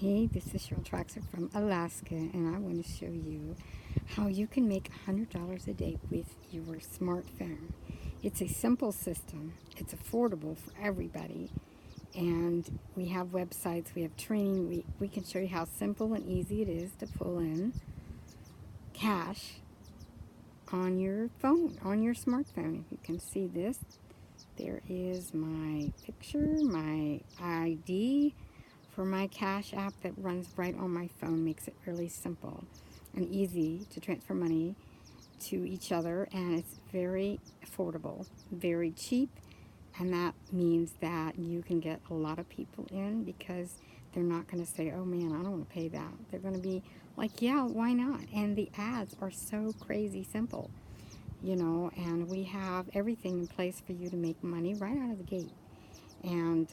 Hey, this is Cheryl Traxler from Alaska, and I want to show you how you can make $100 a day with your smartphone. It's a simple system, it's affordable for everybody, and we have websites, we have training, we can show you how simple and easy it is to pull in cash on your phone, on your smartphone. If you can see this, there is my picture, my ID, for my Cash app that runs right on my phone. Makes it really simple and easy to transfer money to each other, and it's very affordable, very cheap, and that means that you can get a lot of people in because they're not going to say, oh man, I don't want to pay that. They're going to be like, yeah, why not? And the ads are so crazy simple, and we have everything in place for you to make money right out of the gate. And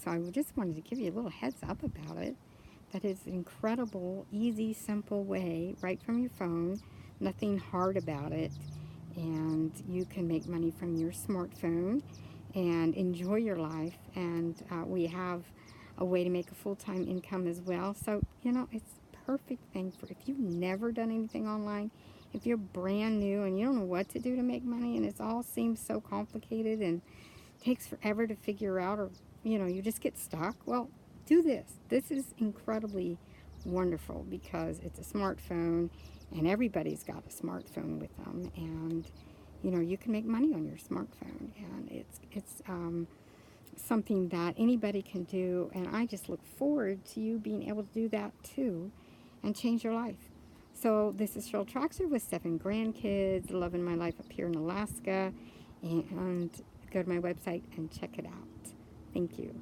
so I just wanted to give you a little heads up about it. That is an incredible, easy, simple way, right from your phone. Nothing hard about it. And you can make money from your smartphone and enjoy your life. And we have a way to make a full-time income as well. So, it's a perfect thing for if you've never done anything online, if you're brand new and you don't know what to do to make money and it all seems so complicated and takes forever to figure out, or you just get stuck. Well, do this is incredibly wonderful because it's a smartphone and everybody's got a smartphone with them, and you can make money on your smartphone, and it's something that anybody can do, and I just look forward to you being able to do that too and change your life. So this is Cheryl Traxler with 7 grandkids, loving my life up here in Alaska, and go to my website and check it out. Thank you.